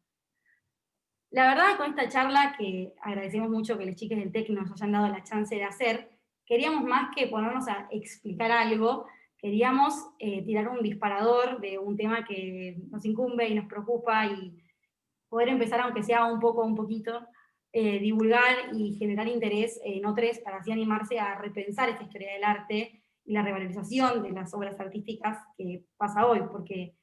La verdad, con esta charla, que agradecemos mucho que los chicos del TEC nos hayan dado la chance de hacer, queríamos más que ponernos a explicar algo, queríamos tirar un disparador de un tema que nos incumbe y nos preocupa, y poder empezar, aunque sea un poquito, divulgar y generar interés en otros para así animarse a repensar esta historia del arte y la revalorización de las obras artísticas que pasa hoy, porque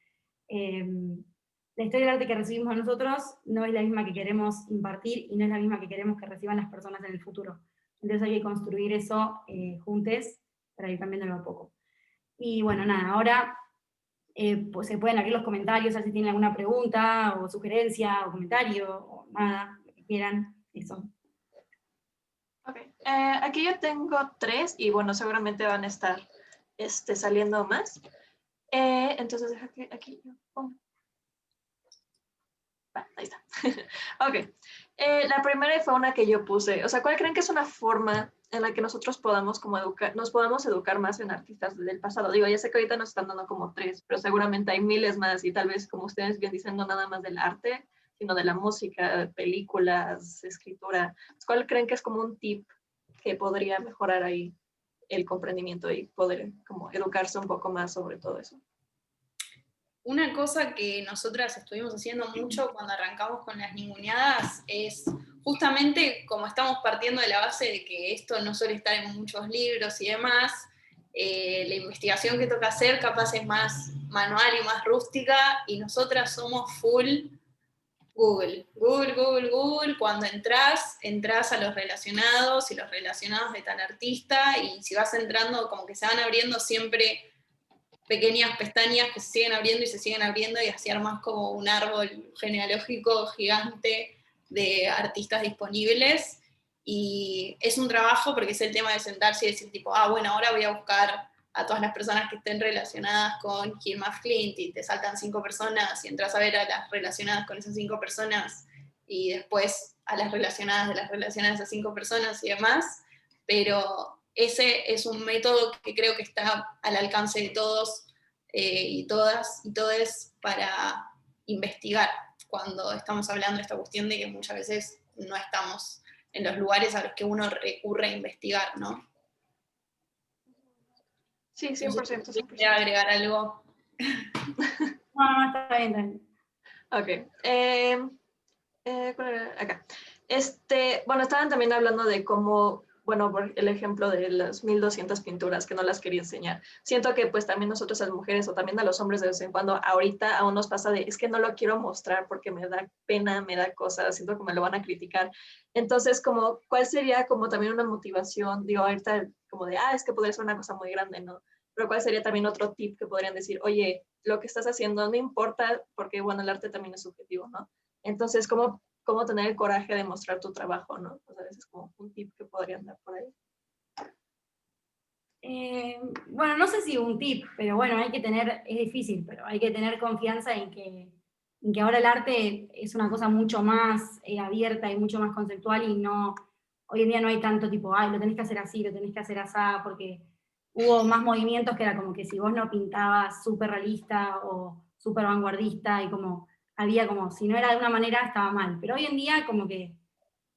la historia del arte que recibimos nosotros no es la misma que queremos impartir y no es la misma que queremos que reciban las personas en el futuro. Entonces hay que construir eso juntos para ir cambiándolo a poco. Y bueno, nada, ahora pues se pueden abrir los comentarios, a ver si tienen alguna pregunta o sugerencia o comentario o nada, lo que quieran, eso. Okay. Aquí yo tengo 3 y bueno, seguramente van a estar saliendo más. Entonces, deja que aquí yo pongo. Ahí está. Ok. La primera fue una que yo puse. O sea, ¿cuál creen que es una forma en la que nosotros podamos como nos podamos educar más en artistas del pasado? Digo, ya sé que ahorita nos están dando como 3, pero seguramente hay miles más y tal vez, como ustedes bien dicen, no nada más del arte, sino de la música, películas, escritura. ¿Cuál creen que es como un tip que podría mejorar ahí el comprendimiento y poder como educarse un poco más sobre todo eso? Una cosa que nosotras estuvimos haciendo mucho cuando arrancamos con las ninguneadas es justamente como estamos partiendo de la base de que esto no suele estar en muchos libros y demás, la investigación que toca hacer capaz es más manual y más rústica, y nosotras somos full Google. Google, Google, Google. Cuando entras a los relacionados y los relacionados de tal artista, y si vas entrando como que se van abriendo siempre pequeñas pestañas que se siguen abriendo y se siguen abriendo, y así armas como un árbol genealógico gigante de artistas disponibles. Y es un trabajo porque es el tema de sentarse y decir tipo, bueno, ahora voy a buscar a todas las personas que estén relacionadas con Hilma Flint, y te saltan 5 personas y entras a ver a las relacionadas con esas 5 personas y después a las relacionadas de las relacionadas a esas 5 personas y demás. Pero ese es un método que creo que está al alcance de todos y todas y todes para investigar cuando estamos hablando de esta cuestión de que muchas veces no estamos en los lugares a los que uno recurre a investigar, ¿no? Sí, 100%. No sé si quería agregar algo. No, está bien. Ok. ¿Cuál era? Acá. Bueno, estaban también hablando de cómo, bueno, por el ejemplo de las 1200 pinturas que no las quería enseñar. Siento que pues también nosotros las mujeres o también a los hombres de vez en cuando, ahorita aún nos pasa de, es que no lo quiero mostrar porque me da pena, me da cosas, siento que me lo van a criticar. Entonces, como, ¿cuál sería como también una motivación? Digo, ahorita como de, es que podría ser una cosa muy grande, ¿no? Pero ¿cuál sería también otro tip que podrían decir? Oye, lo que estás haciendo no importa porque, bueno, el arte también es subjetivo, ¿no? Entonces, ¿cómo tener el coraje de mostrar tu trabajo, ¿no? O sea, ese es como un tip que podrían dar por ahí. Bueno, no sé si un tip, pero bueno, es difícil, pero hay que tener confianza en que ahora el arte es una cosa mucho más abierta y mucho más conceptual, y no, hoy en día no hay tanto tipo, lo tenés que hacer así, lo tenés que hacer así, porque hubo más movimientos que era como que si vos no pintabas súper realista o súper vanguardista, y como había como, si no era de una manera estaba mal, pero hoy en día como que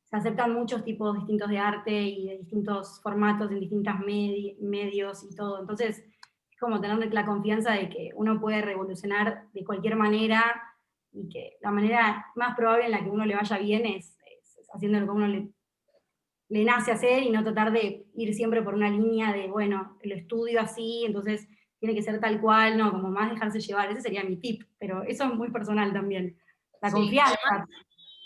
se aceptan muchos tipos distintos de arte y de distintos formatos en distintos medios y todo. Entonces, es como tener la confianza de que uno puede revolucionar de cualquier manera, y que la manera más probable en la que uno le vaya bien es haciendo lo que uno le nace hacer, y no tratar de ir siempre por una línea de, bueno, lo estudio así, entonces tiene que ser tal cual, no, como más dejarse llevar. Ese sería mi tip, pero eso es muy personal también. La confianza. Además,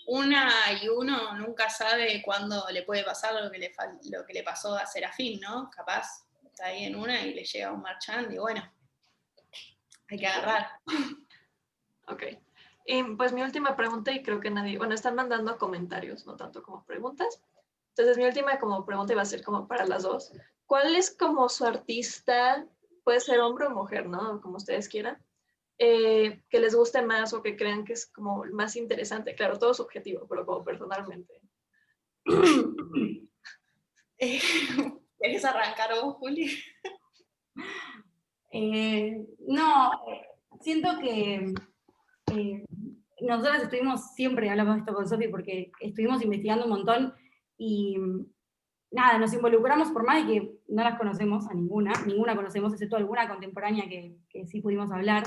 una y uno nunca sabe cuándo le puede pasar lo que le pasó a Serafín, ¿no? Capaz está ahí en una y le llega un marchand y bueno, hay que agarrar. Ok. Y pues mi última pregunta, y creo que nadie, bueno, están mandando comentarios, no tanto como preguntas. Entonces mi última como pregunta iba a ser como para las dos. ¿Cuál es como su artista, puede ser hombre o mujer, ¿no? Como ustedes quieran, que les guste más o que crean que es como más interesante? Claro, todo es subjetivo, pero como personalmente. ¿Querés arrancar vos, Juli? No, siento que nosotras siempre hablamos de esto con Sofi porque estuvimos investigando un montón, y nada, nos involucramos, por más de que no las conocemos a ninguna conocemos, excepto alguna contemporánea que sí pudimos hablar.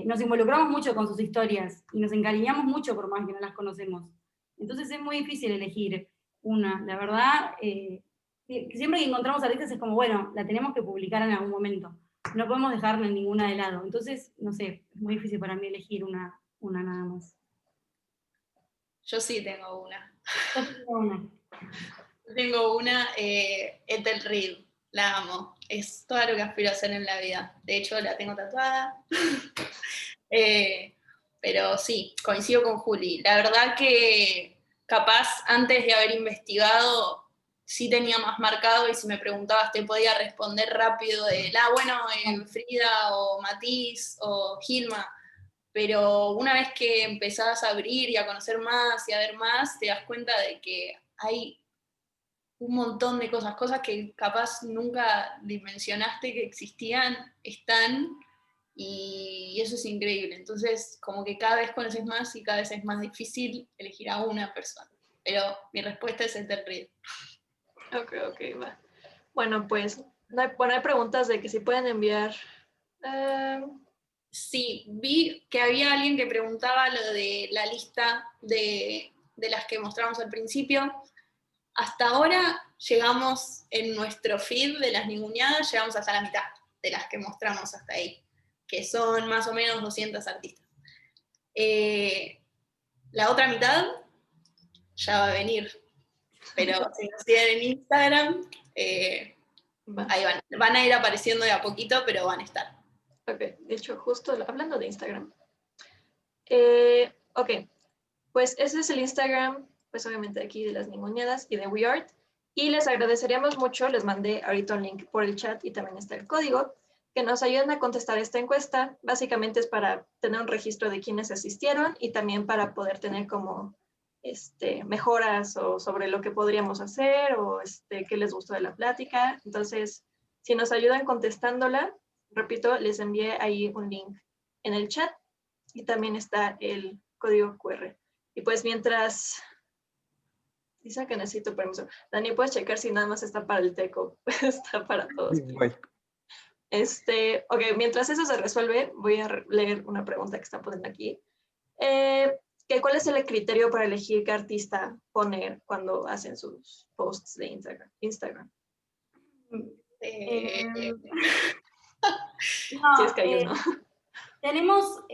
Nos involucramos mucho con sus historias y nos encariñamos mucho por más que no las conocemos. Entonces es muy difícil elegir una. La verdad, siempre que encontramos artistas es como, bueno, la tenemos que publicar en algún momento. No podemos dejarla en ninguna de lado. Entonces, no sé, es muy difícil para mí elegir una nada más. Yo sí tengo una. Yo tengo una. Tengo una, Ethel Reed, la amo. Es todo lo que aspiro a hacer en la vida. De hecho, la tengo tatuada. Pero sí, coincido con Juli. La verdad que capaz antes de haber investigado, sí tenía más marcado, y si me preguntabas te podía responder rápido de, Frida o Matiz o Gilma, pero una vez que empezás a abrir y a conocer más y a ver más, te das cuenta de que hay un montón de cosas que capaz nunca dimensionaste que existían, están, y eso es increíble. Entonces, como que cada vez conoces más y cada vez es más difícil elegir a una persona. Pero mi respuesta es Ethel Reed. Ok, va. Bueno, pues hay preguntas de que si pueden enviar. Sí, vi que había alguien que preguntaba lo de la lista de las que mostramos al principio. Hasta ahora llegamos en nuestro feed de las ninguneadas, llegamos hasta la mitad de las que mostramos hasta ahí, que son más o menos 200 artistas. La otra mitad ya va a venir, pero si nos siguen en Instagram, ahí van a ir apareciendo de a poquito, pero van a estar. Ok, de hecho, justo hablando de Instagram. Ok, pues ese es el Instagram, pues obviamente aquí de las ninguneadas y de WeArt. Y les agradeceríamos mucho, les mandé ahorita un link por el chat y también está el código, que nos ayuden a contestar esta encuesta. Básicamente es para tener un registro de quienes asistieron y también para poder tener como mejoras o sobre lo que podríamos hacer o qué les gustó de la plática. Entonces, si nos ayudan contestándola, repito, les envié ahí un link en el chat y también está el código QR. Y pues mientras... Dice que necesito permiso. Dani, ¿puedes checar si nada más está para el teco? Está para todos. Igual. Ok, mientras eso se resuelve, voy a leer una pregunta que está poniendo aquí. ¿Cuál es el criterio para elegir qué artista poner cuando hacen sus posts de Instagram? No, Si es que hay uno. tenemos,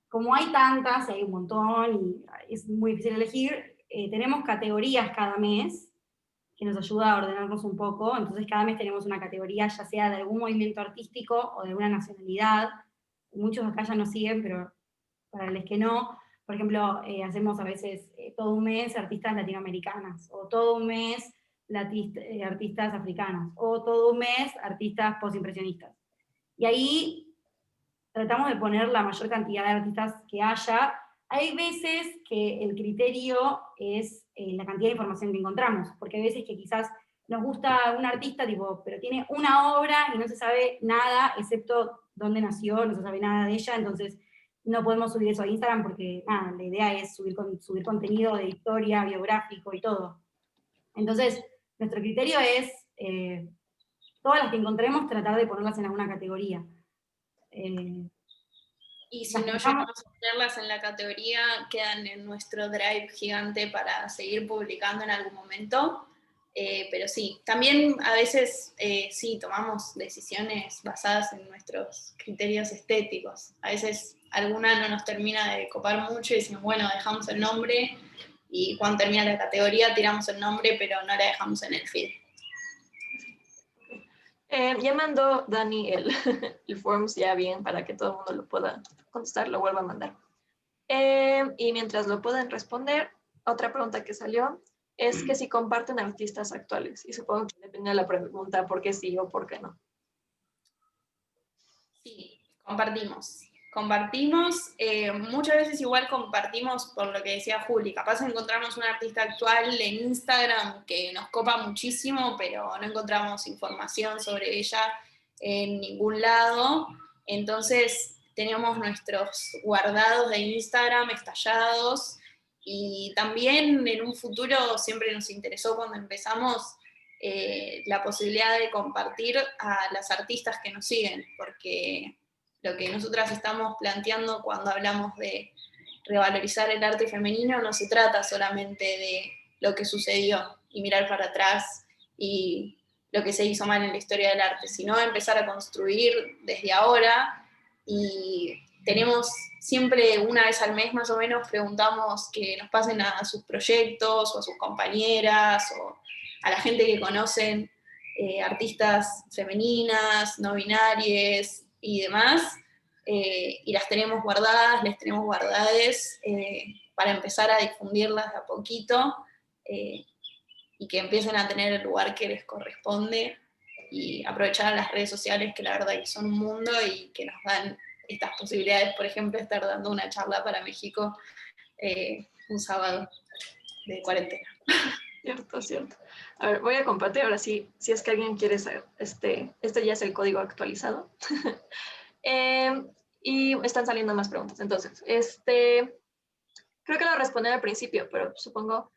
como hay tantas, hay un montón y es muy difícil elegir, tenemos categorías cada mes que nos ayuda a ordenarnos un poco. Entonces cada mes tenemos una categoría, ya sea de algún movimiento artístico o de alguna nacionalidad. Muchos acá ya nos siguen, pero para los que no, por ejemplo, hacemos a veces todo un mes artistas latinoamericanas, o todo un mes artistas africanas, o todo un mes artistas postimpresionistas. Y ahí tratamos de poner la mayor cantidad de artistas que haya. Hay veces que el criterio es la cantidad de información que encontramos, porque hay veces que quizás nos gusta un artista, pero tiene una obra y no se sabe nada, excepto dónde nació, no se sabe nada de ella, entonces no podemos subir eso a Instagram porque nada, la idea es subir contenido de historia, biográfico y todo. Entonces, nuestro criterio es, todas las que encontremos, tratar de ponerlas en alguna categoría. Y si no llegamos a ponerlas en la categoría, quedan en nuestro drive gigante para seguir publicando en algún momento. Pero sí, también a veces sí tomamos decisiones basadas en nuestros criterios estéticos. A veces alguna no nos termina de copar mucho y decimos, bueno, dejamos el nombre, y cuando termina la categoría tiramos el nombre, pero no la dejamos en el feed. Ya mandó Dani el forms ya bien para que todo el mundo lo pueda contestar, lo vuelva a mandar. Y mientras lo pueden responder, otra pregunta que salió es que si comparten artistas actuales. Y supongo que depende de la pregunta por qué sí o por qué no. Sí, compartimos. Muchas veces igual compartimos por lo que decía Juli. Capaz encontramos un artista actual en Instagram que nos copa muchísimo, pero no encontramos información sobre ella en ningún lado. Entonces tenemos nuestros guardados de Instagram estallados, y también en un futuro siempre nos interesó cuando empezamos la posibilidad de compartir a las artistas que nos siguen, porque lo que nosotras estamos planteando cuando hablamos de revalorizar el arte femenino no se trata solamente de lo que sucedió y mirar para atrás y lo que se hizo mal en la historia del arte, sino empezar a construir desde ahora. Y tenemos siempre una vez al mes más o menos, preguntamos que nos pasen a sus proyectos o a sus compañeras o a la gente que conocen, artistas femeninas, no binarias y demás, y las tenemos guardadas, les tenemos guardades para empezar a difundirlas de a poquito, y y que empiecen a tener el lugar que les corresponde y aprovechar las redes sociales, que la verdad que son un mundo y que nos dan estas posibilidades, por ejemplo, estar dando una charla para México un sábado de cuarentena. Cierto, cierto. A ver, voy a compartir ahora sí, si es que alguien quiere saber, este ya es el código actualizado. Y están saliendo más preguntas. Entonces, creo que lo respondí al principio, pero supongo,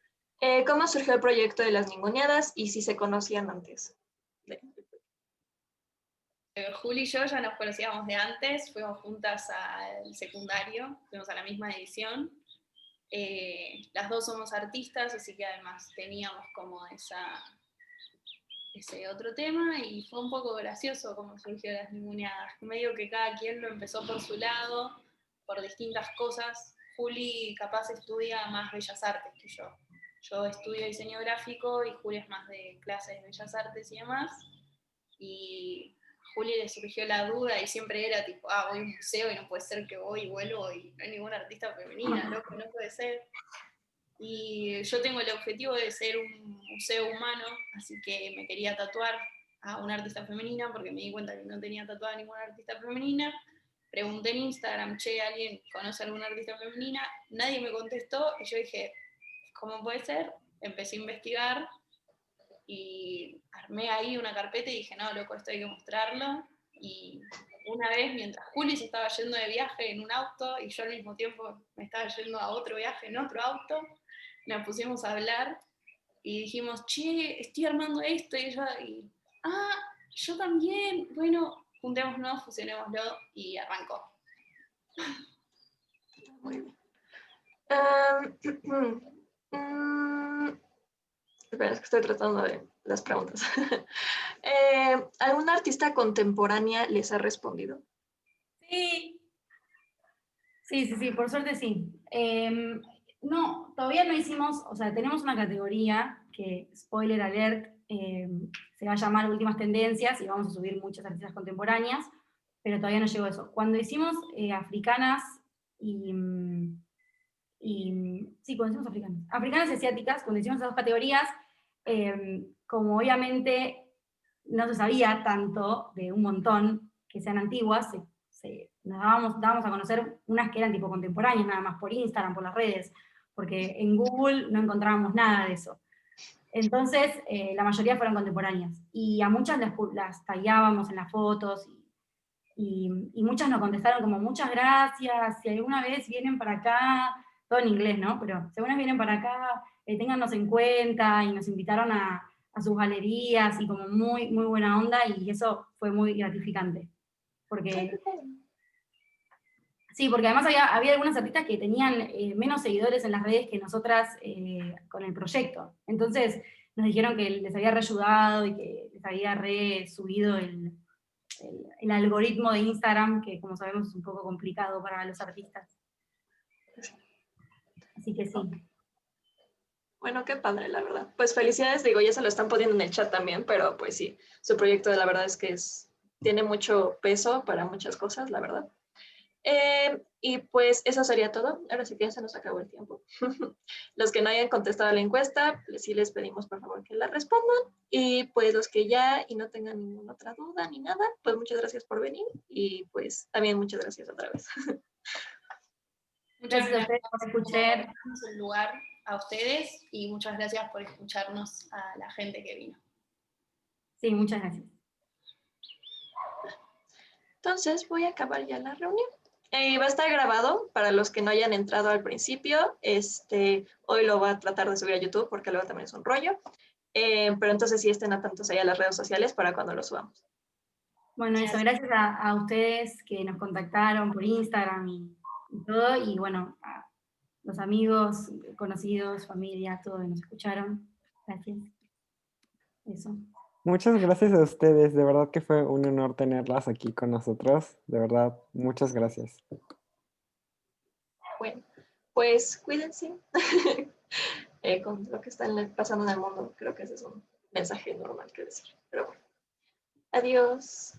¿cómo surgió el proyecto de las Ninguneadas y si se conocían antes? Juli y yo ya nos conocíamos de antes, fuimos juntas al secundario, fuimos a la misma edición. Las dos somos artistas, así que además teníamos como ese otro tema, y fue un poco gracioso como surgió Las Ninguneadas. Medio que cada quien lo empezó por su lado, por distintas cosas. Juli capaz estudia más Bellas Artes que yo. Yo estudio diseño gráfico y Juli es más de clases de Bellas Artes y demás. Y a Juli le surgió la duda y siempre era tipo, voy a un museo y no puede ser que voy y vuelvo y no hay ninguna artista femenina, loco, no puede ser. Y yo tengo el objetivo de ser un museo humano, así que me quería tatuar a una artista femenina porque me di cuenta que no tenía tatuada ninguna artista femenina. Pregunté en Instagram, che, ¿alguien conoce a alguna artista femenina? Nadie me contestó y yo dije, ¿cómo puede ser? Empecé a investigar y armé ahí una carpeta y dije, no, loco, esto hay que mostrarlo. Y una vez, mientras Juli se estaba yendo de viaje en un auto y yo al mismo tiempo me estaba yendo a otro viaje en otro auto, nos pusimos a hablar y dijimos, che, estoy armando esto, y ella, yo también, bueno, juntémonos, fusionémoslo, y arrancó. Muy bien. Espera, es que estoy tratando de las preguntas. ¿Alguna artista contemporánea les ha respondido? Sí. Sí, por suerte sí. No, todavía no hicimos, o sea, tenemos una categoría que, spoiler alert, se va a llamar Últimas Tendencias y vamos a subir muchas artistas contemporáneas, pero todavía no llegó a eso. Cuando hicimos africanas sí, cuando hicimos africanas y asiáticas, cuando hicimos esas dos categorías, como obviamente no se sabía tanto de un montón que sean antiguas, nos dábamos a conocer unas que eran tipo contemporáneas, nada más por Instagram, por las redes, porque en Google no encontrábamos nada de eso. Entonces, la mayoría fueron contemporáneas, y a muchas las tagueábamos en las fotos, y muchas nos contestaron como, muchas gracias, si alguna vez vienen para acá, todo en inglés, ¿no? Pero si alguna vez vienen para acá, téngannos en cuenta, y nos invitaron a sus galerías, y como muy, muy buena onda, y eso fue muy gratificante. Porque sí, porque además había algunas artistas que tenían menos seguidores en las redes que nosotras con el proyecto. Entonces nos dijeron que les había reayudado y que les había subido el algoritmo de Instagram, que como sabemos es un poco complicado para los artistas. Así que sí. Bueno, qué padre, la verdad. Pues felicidades, digo, ya se lo están poniendo en el chat también, pero pues sí, su proyecto la verdad es que tiene mucho peso para muchas cosas, la verdad. Y pues eso sería todo. Ahora sí que ya se nos acabó el tiempo. Los que no hayan contestado la encuesta, sí les pedimos por favor que la respondan. Y pues los que ya y no tengan ninguna otra duda ni nada, pues muchas gracias por venir. Y pues también muchas gracias otra vez. Muchas Gracias a ustedes por escuchar. Damos el lugar a ustedes y muchas gracias por escucharnos a la gente que vino. Sí, muchas gracias. Entonces voy a acabar ya la reunión. Va a estar grabado para los que no hayan entrado al principio. Hoy lo voy a tratar de subir a YouTube porque luego también es un rollo. Pero entonces sí estén atentos ahí a las redes sociales para cuando lo subamos. Bueno, eso, gracias a ustedes que nos contactaron por Instagram y todo, y bueno, a los amigos, conocidos, familia, todos que nos escucharon. Gracias. Eso. Muchas gracias a ustedes, de verdad que fue un honor tenerlas aquí con nosotros, de verdad, muchas gracias. Bueno, pues cuídense con lo que está pasando en el mundo. Creo que ese es un mensaje normal que decir. Pero bueno, adiós.